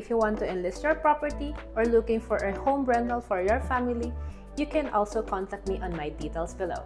if you want to enlist your property or looking for a home rental for your family, you can also contact me on my details below.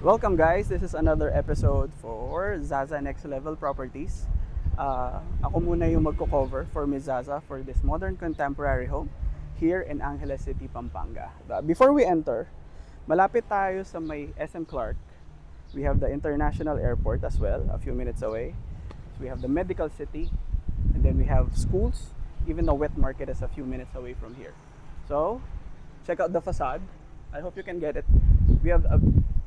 Welcome guys, this is another episode for Zaza Next Level Properties. Ako muna yung magko-cover for Ms. Zaza for this modern contemporary home here in Angeles City, Pampanga. Before we enter, malapit tayo sa may SM Clark. We have the International Airport as well, a few minutes away. So we have the Medical City, and then we have schools. Even the wet market is a few minutes away from here. So, check out the facade. I hope you can get it. We have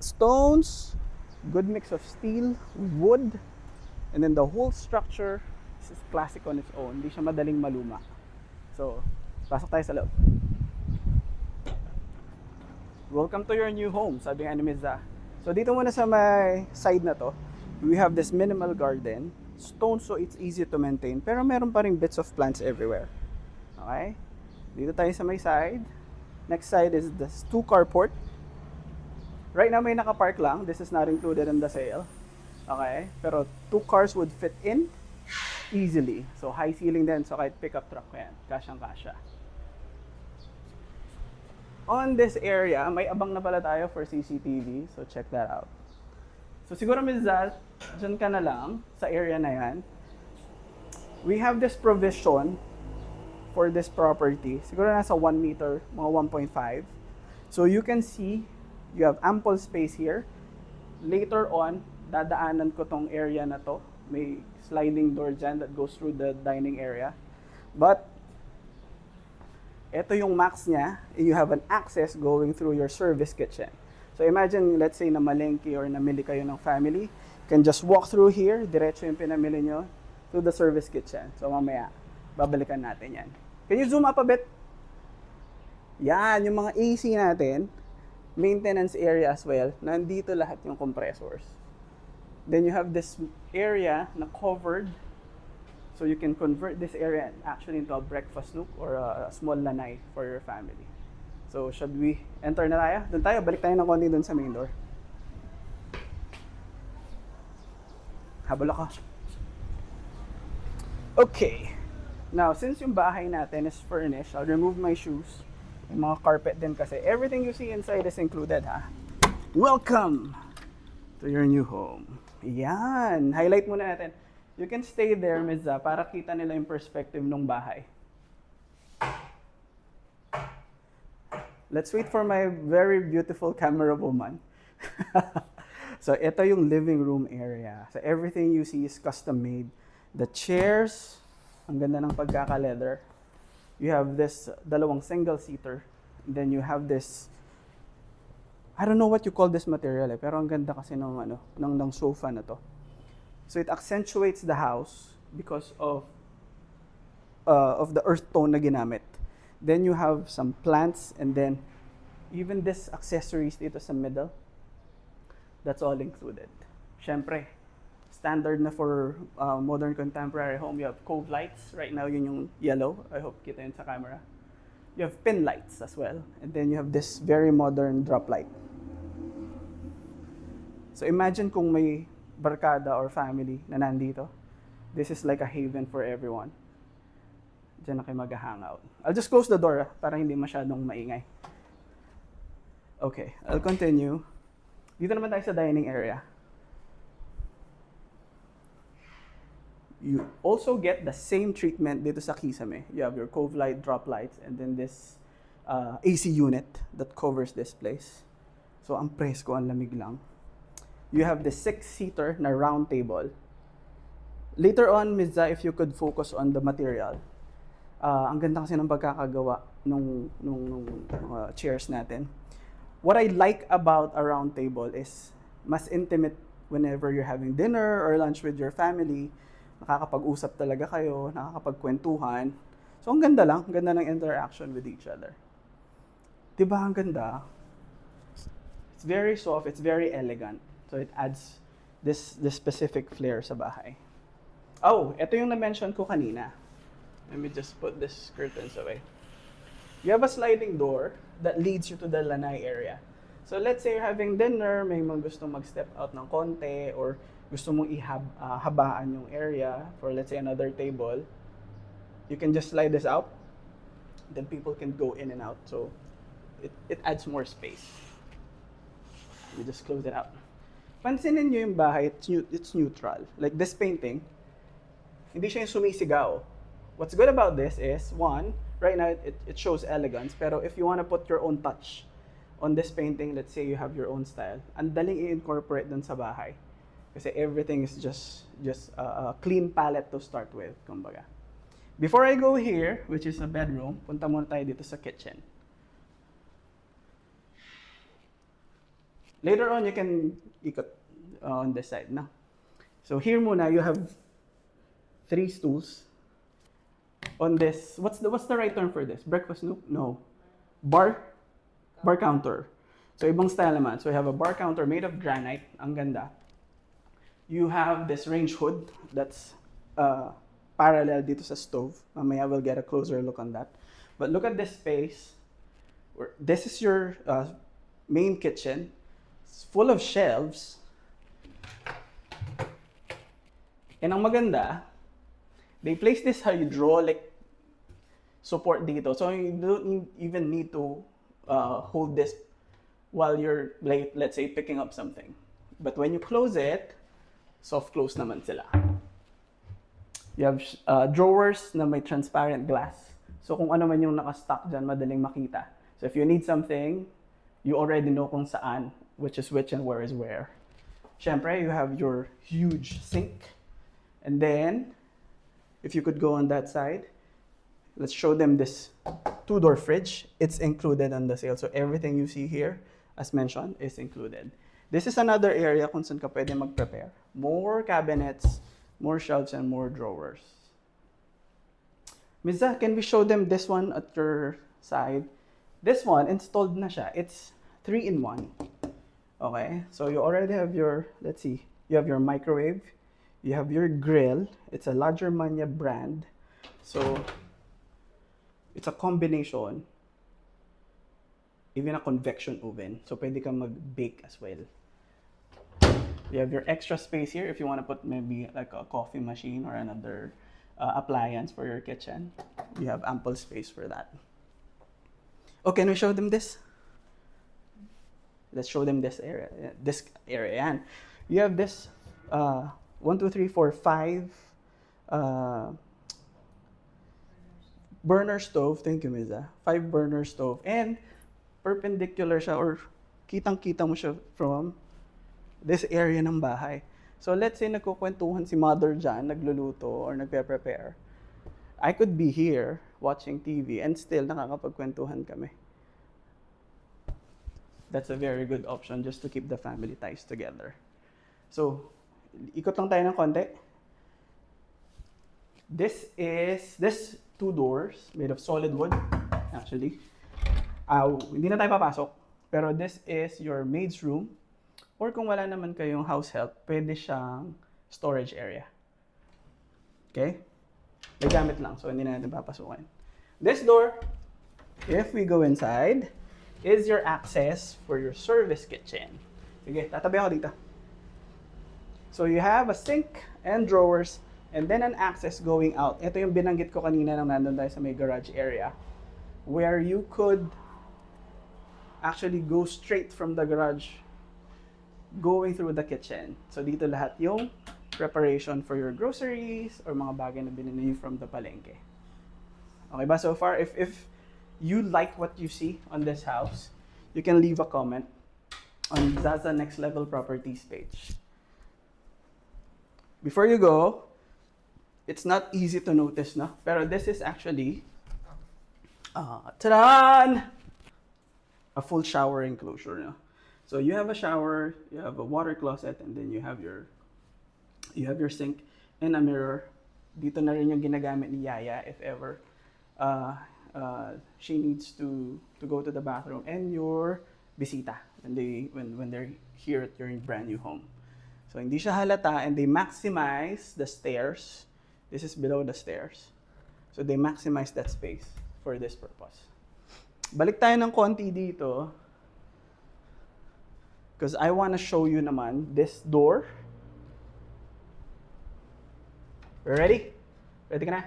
stones, good mix of steel, wood, and then the whole structure is classic on its own. Hindi siya madaling maluma. So, pasok tayo sa loob. Welcome to your new home, sabi nga ni Ms. Za. So, dito muna sa may side na to, we have this minimal garden. Stone, so it's easy to maintain. Pero meron pa rin bits of plants everywhere. Okay? Dito tayo sa may side. Next side is this 2-car port. Right now may naka-park lang. This is not included in the sale. Okay? Pero 2 cars would fit in easily. So high ceiling din. So kahit pickup truck ko yan. Kasyang-kasya. On this area, may abang na pala tayo for CCTV. So check that out. So siguro Ms. Zaz, dyan ka na lang sa area na yan. We have this provision for this property. Siguro nasa 1 meter, mga 1.5. So you can see, you have ample space here. Later on, dadaanan ko tong area na to. May sliding door dyan that goes through the dining area. But, ito yung max niya. You have an access going through your service kitchen. So imagine, let's say, na malengke or namili kayo ng family. You can just walk through here, diretso yung pinamili nyo, to the service kitchen. So mamaya, babalikan natin yan. Can you zoom up a bit? Yan, yung mga AC natin, maintenance area as well, nandito lahat yung compressors. Then you have this area na covered, so you can convert this area actually into a breakfast nook or a small lanai for your family. So should we enter na tayo? Doon tayo, balik tayo ng konti doon sa main door. Habol ako. Okay. Now, since yung bahay natin is furnished, I'll remove my shoes. Yung mga carpet din kasi. Everything you see inside is included, ha? Welcome to your new home. Yan. Highlight muna natin. You can stay there, Ms. Za, para kita nila yung perspective ng bahay. Let's wait for my very beautiful camera woman. So, ito yung living room area. So, everything you see is custom made. The chairs, ang ganda ng pagkaka-leather. You have this dalawang single-seater. Then you have this, I don't know what you call this material pero ang ganda kasi ng sofa na to. So it accentuates the house because of the earth tone na ginamit. Then you have some plants and then even this accessories dito sa middle. That's all included. Syempre, standard na for modern contemporary home. You have cove lights. Right now, yun yung yellow. I hope kita yun sa camera. You have pin lights as well. And then you have this very modern drop light. So imagine kung may barkada or family na nandito. This is like a haven for everyone. Diyan na kayo mag-hangout. I'll just close the door para hindi masyadong maingay. Okay, I'll continue. Dito naman tayo sa dining area. You also get the same treatment dito sa kisame. You have your cove light, drop lights, and then this AC unit that covers this place. So, ang presko, ang lamig lang. You have the 6-seater na round table. Later on, Ms. Za, if you could focus on the material. Ang ganda kasi ng pagkakagawa nung chairs natin. What I like about a round table is mas intimate whenever you're having dinner or lunch with your family. Nakakapag-usap talaga kayo, nakakapagkwentuhan. So, ang ganda lang. Ang ganda ng interaction with each other. Diba ang ganda? It's very soft. It's very elegant. So, it adds this specific flair sa bahay. Oh, ito yung na-mention ko kanina. Let me just put this curtains away. You have a sliding door that leads you to the lanai area. So let's say you're having dinner, may mga gusto mag-step out ng konti, or gusto mong habaan yung area for let's say another table, you can just slide this out. Then people can go in and out. So it adds more space. You just close it out. Pansinin nyo yung bahay, it's neutral. Like this painting, hindi siya yung sumisigaw. What's good about this is, one, right now it shows elegance, pero if you want to put your own touch on this painting, let's say you have your own style, ang daling i-incorporate dun sa bahay. Kasi everything is just a clean palette to start with, kumbaga. Before I go here, which is a bedroom, punta muna tayo dito sa kitchen. Later on, you can ikot on this side, no? So here muna, you have 3 stools. On this, what's the right term for this? Breakfast nook? No. Bar counter. So ibang style naman. So you have a bar counter made of granite. Ang ganda. You have this range hood that's parallel dito sa stove. Mamaya we'll get a closer look on that. But look at this space. This is your main kitchen. It's full of shelves. And ang maganda, they place this hydraulic support dito. So you don't even need to hold this while you're, like, let's say, picking up something. But when you close it, soft close naman sila. You have drawers na may transparent glass. So kung ano man yung nakastock dyan, madaling makita. So if you need something, you already know kung saan, which is which and where is where. Syempre, you have your huge sink. And then, if you could go on that side, let's show them this 2-door fridge. It's included on the sale. So everything you see here, as mentioned, is included. This is another area kung saan ka pwede mag-prepare. More cabinets, more shelves, and more drawers. Miza, can we show them this one at your side? This one, installed na siya. It's 3-in-1. Okay, so you already have your, let's see, you have your microwave, you have your grill. It's a La Germania brand. So it's a combination. Even a convection oven. So pwede kang mag-bake as well. You have your extra space here if you want to put maybe like a coffee machine or another appliance for your kitchen. You have ample space for that. Oh, can we show them this? Let's show them this area. And you have this 1, 2, 3, 4, 5 burner stove. Thank you, Miza. 5 burner stove. And perpendicular siya, or kitang-kita mo siya from this area ng bahay. So let's say nagkukwentuhan si mother dyan, nagluluto or nagpe-prepare. I could be here watching TV and still nakakapagkwentuhan kami. That's a very good option just to keep the family ties together. So, ikot lang tayo ng konti. This 2 doors made of solid wood, actually. Hindi na tayo papasok, pero this is your maid's room. Or kung wala naman kayong house help, pwede siyang storage area. Okay? May gamit lang, so hindi na natin papasukin. This door, if we go inside, is your access for your service kitchen. Sige, tatabi ako dito. So you have a sink and drawers, and then an access going out. Ito yung binanggit ko kanina nang nandun tayo sa may garage area, where you could actually go straight from the garage going through the kitchen. So dito lahat yung preparation for your groceries or mga bagay na binili from the palengke. Okay ba so far? If you like what you see on this house, you can leave a comment on Zaza Next Level Properties page. Before you go, it's not easy to notice, no? Pero this is actually ta-da! A full shower enclosure, no? So you have a shower, you have a water closet, and then you have your sink and a mirror. Dito na rin yung ginagamit ni Yaya if ever she needs to go to the bathroom, and your bisita when they're here at your brand new home. So hindi siya halata, and they maximize the stairs. This is below the stairs. So they maximize that space for this purpose. Balik tayo ng konti dito. because I want to show you naman this door. Ready? Ready ka na?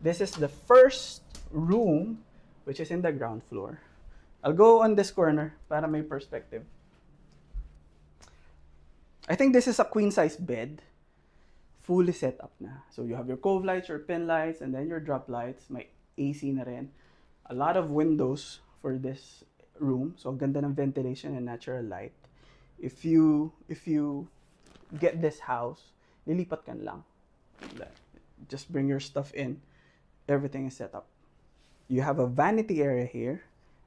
This is the first room, which is in the ground floor. I'll go on this corner para may perspective. I think this is a queen-size bed, fully set up na. So you have your cove lights, your pin lights, and then your drop lights. May AC na rin. A lot of windows for this room. So ganda ng ventilation and natural light. If you get this house, lilipat ka lang. Just bring your stuff in. Everything is set up. You have a vanity area here,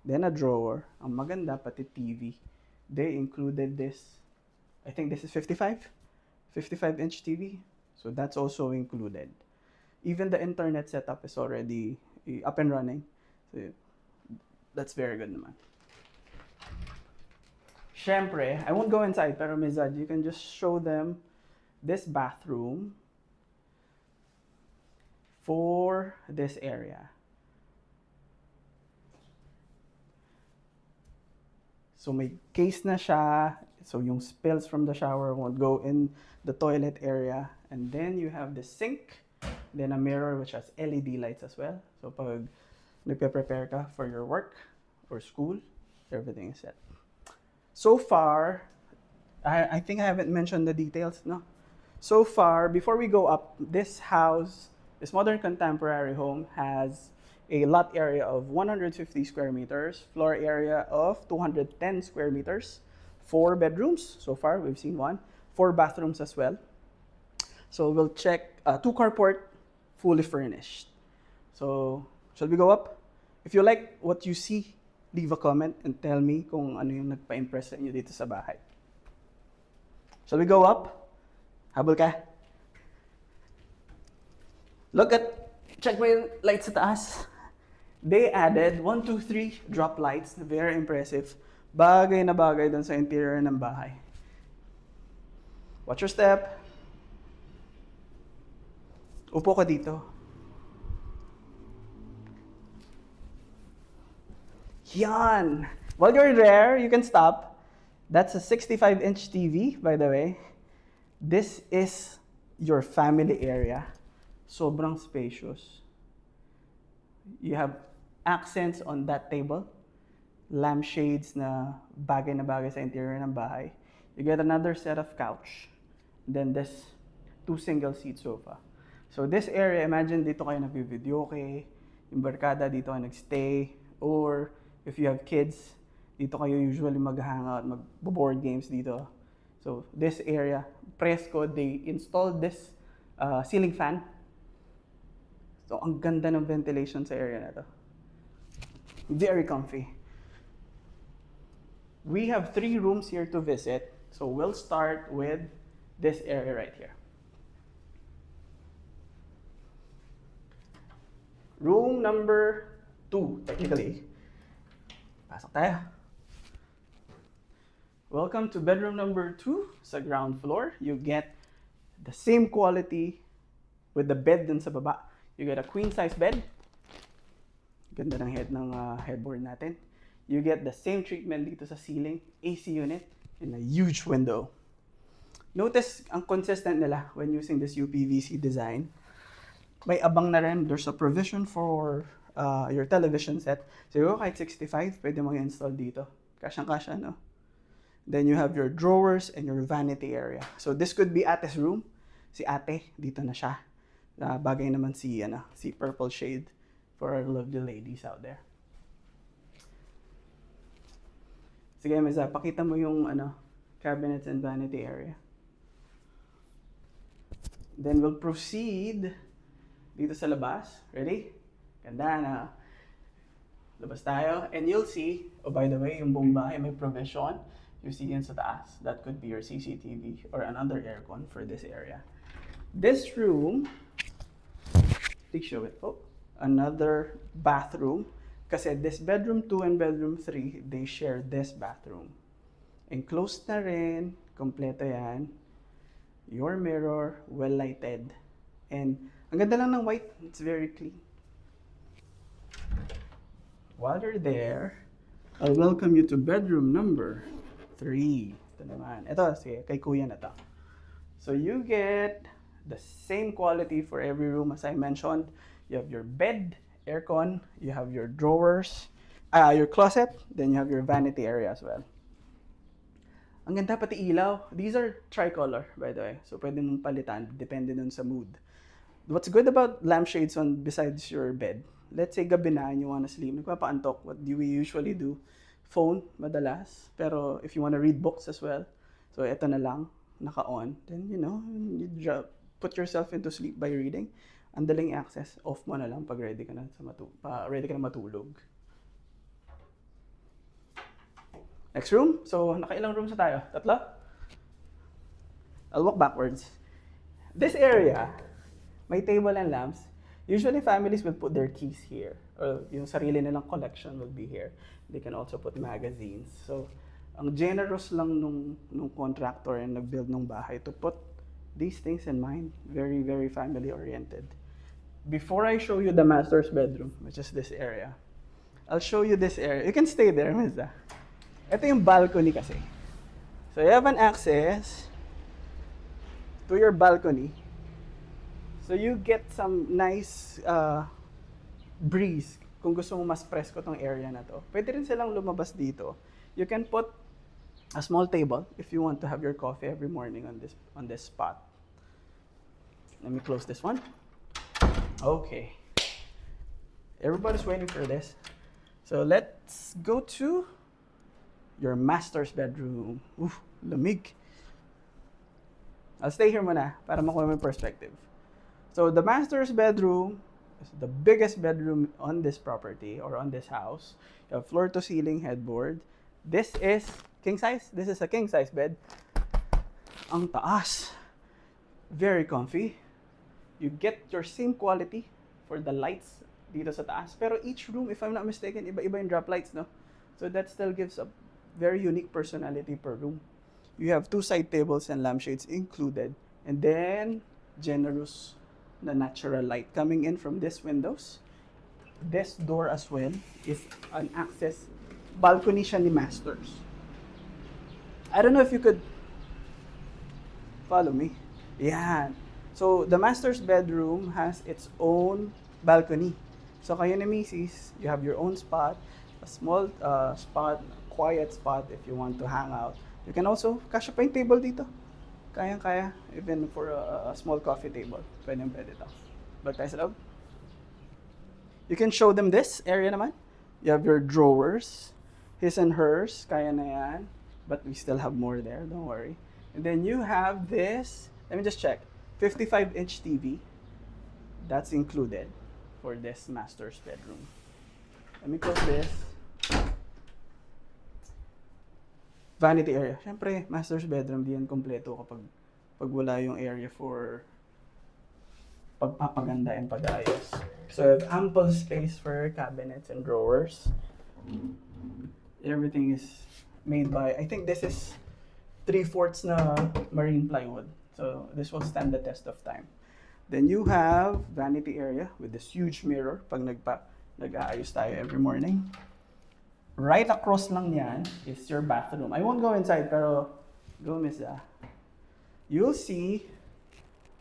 then a drawer. Ang maganda, pati TV. They included this. I think this is 55-inch TV. So that's also included. Even the internet setup is already up and running. So that's very good naman. Syempre, I won't go inside, pero Mizad, you can just show them this bathroom for this area. So may case na siya, so yung spills from the shower won't go in the toilet area. And then you have the sink, then a mirror which has LED lights as well. So pag nagpe-prepare ka for your work or school, everything is set. So far, I think I haven't mentioned the details, no? So far, before we go up, this house, this modern contemporary home has a lot area of 150 square meters, floor area of 210 square meters, 4 bedrooms. So far, we've seen 1, 4 bathrooms as well. So we'll check 2 carport, fully furnished. So, shall we go up? If you like what you see, leave a comment and tell me kung ano yung nagpa-impress sa inyo dito sa bahay. Shall we go up? Habol ka? Check mo yung lights sa taas. They added 1, 2, 3 drop lights. Very impressive. Bagay na bagay dun sa interior ng bahay. Watch your step. Upo ka dito. Yan! While you're there, you can stop. That's a 65-inch TV, by the way. This is your family area. Sobrang spacious. You have accents on that table. Lampshades na bagay sa interior ng bahay. You get another set of couch. Then this 2 single-seat sofa. So this area, imagine dito kayo nag-video okay, yung barkada dito kayo nag-stay, or if you have kids, dito kayo usually mag-hangout, mag-board games dito. So this area, Presco, they installed this ceiling fan. So ang ganda ng ventilation sa area na to. Very comfy. We have 3 rooms here to visit. So we'll start with this area right here. Room number 2, technically. Pasok tayo. Welcome to bedroom number 2 sa ground floor. You get the same quality with the bed dun sa baba. You get a queen-size bed. Ganda ng headboard natin. You get the same treatment dito sa ceiling, AC unit, and a huge window. Notice ang consistent nila when using this UPVC design. May abang na rin. There's a provision for your television set. Siguro kahit 65, pwede mong i-install dito. Kasyang-kasya, no? Then you have your drawers and your vanity area. So this could be ate's room. Si ate, dito na siya. Bagay naman si purple shade for our lovely ladies out there. Sige, Meza, pakita mo yung cabinets and vanity area. Then we'll proceed dito sa labas. Ready? Ganda na. Labas tayo. And you'll see, oh by the way, yung buong bahay may provision. You see yan sa taas. That could be your CCTV or another aircon for this area. This room, please show it. Oh, another bathroom. Kasi this bedroom 2 and bedroom 3, they share this bathroom. Enclosed na rin. Kompleto yan. Your mirror, well lighted. And ang ganda lang ng white. It's very clean. While you're there, I'll welcome you to bedroom number 3. Ito naman. Ito, sige, kay kuya na to. So you get the same quality for every room as I mentioned. You have your bed, aircon, you have your drawers, your closet, then you have your vanity area as well. Ang ganda pati ilaw. These are tricolor, by the way. So pwede mong palitan, depende dun sa mood. What's good about lampshades on besides your bed? Let's say gabi na and you wanna sleep, nagpapaantok. What do we usually do? Phone, madalas. Pero if you wanna read books as well, so ito na lang, naka-on. Then, you know, you put yourself into sleep by reading. Ang daling access, off mo na lang pag ready ka na matulog. Next room. So, nakailang rooms na tayo? 3? I'll walk backwards. This area, may table and lamps. Usually, families will put their keys here. Or yung sarili nilang collection will be here. They can also put magazines. So, ang generous lang nung contractor and nag-build ng bahay to put these things in mind. Very, very family-oriented. Before I show you the master's bedroom, which is this area, I'll show you this area. You can stay there, Misa. Ito yung balcony kasi. So you have an access to your balcony. So you get some nice breeze kung gusto mo mas presko tong area na to. Pwede rin silang lumabas dito. You can put a small table if you want to have your coffee every morning on this spot. Let me close this one. Okay. Everybody's waiting for this. So let's go to your master's bedroom. Oof, lamig. I'll stay here muna para makuha mo yung perspective. So the master's bedroom is the biggest bedroom on this property or on this house. You have floor-to-ceiling headboard. This is king size. This is a king size bed. Ang taas. Very comfy. You get your same quality for the lights dito sa taas. Pero each room, if I'm not mistaken, iba-iba yung drop lights, no? So that still gives a very unique personality per room. You have 2 side tables and lampshades included. And then, generous na natural light coming in from these windows. This door as well is an access balcony siya ni Masters. I don't know if you could follow me. Yan. So, the master's bedroom has its own balcony. So, kayo na Mrs., you have your own spot, a small spot, quiet spot if you want to hang out. You can also, kasya pa yung table dito. Kayang-kaya, even for a small coffee table. Pwede ito. Balik tayo sa loob. You can show them this area naman. You have your drawers, his and hers, kaya na yan. But we still have more there, don't worry. And then you have this, let me just check, 55-inch TV. That's included for this master's bedroom. Let me close this. Vanity area. Siyempre, master's bedroom, di yan kompleto kapag wala yung area for pagpapaganda and pag-ayos. So, you have ample space for cabinets and drawers. Everything is made by, I think this is 3/4 na marine plywood. So, this will stand the test of time. Then you have vanity area with this huge mirror pag nag-aayos tayo every morning. Right across lang yan is your bathroom. I won't go inside, pero go, Miss Ah. You'll see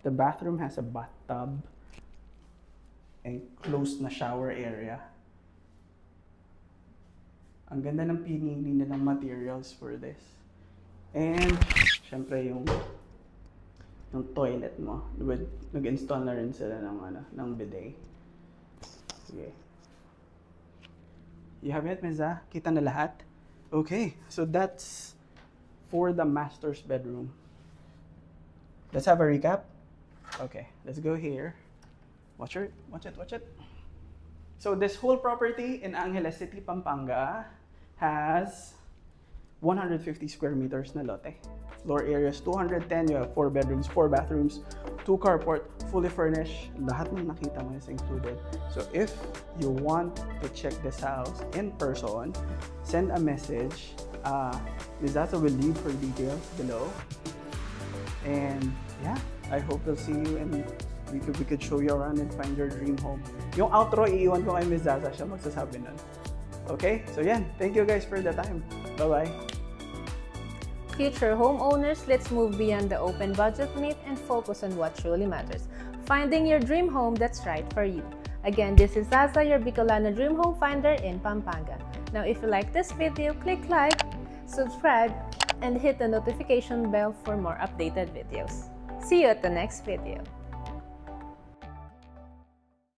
the bathroom has a bathtub and closed na shower area. Ang ganda ng pinili nilang materials for this. And, syempre yung toilet mo. Nag-install na rin sila ng bidet. Okay. You have it, Miza? Kita na lahat? Okay, so that's for the master's bedroom. Let's have a recap. Okay, let's go here. Watch it. So this whole property in Angeles City, Pampanga has 150 square meters na lote. Floor area is 210. You have 4 bedrooms, 4 bathrooms, 2 carport, fully furnished. Lahat ng nakita mo is included. So if you want to check this house in person, send a message. Ms. Zaza will leave her details below. And yeah, I hope we'll see you and we could show you around and find your dream home. Yung outro, iiwan ko kay Ms. Zaza, siya magsasabi nun. Okay? So yan. Thank you guys for the time. Bye-bye. future homeowners, let's move beyond the open budget myth and focus on what truly matters: finding your dream home that's right for you. Again, this is Zaza, your Bicolana Dream Home Finder in Pampanga. Now, if you like this video, click like, subscribe, and hit the notification bell for more updated videos. See you at the next video.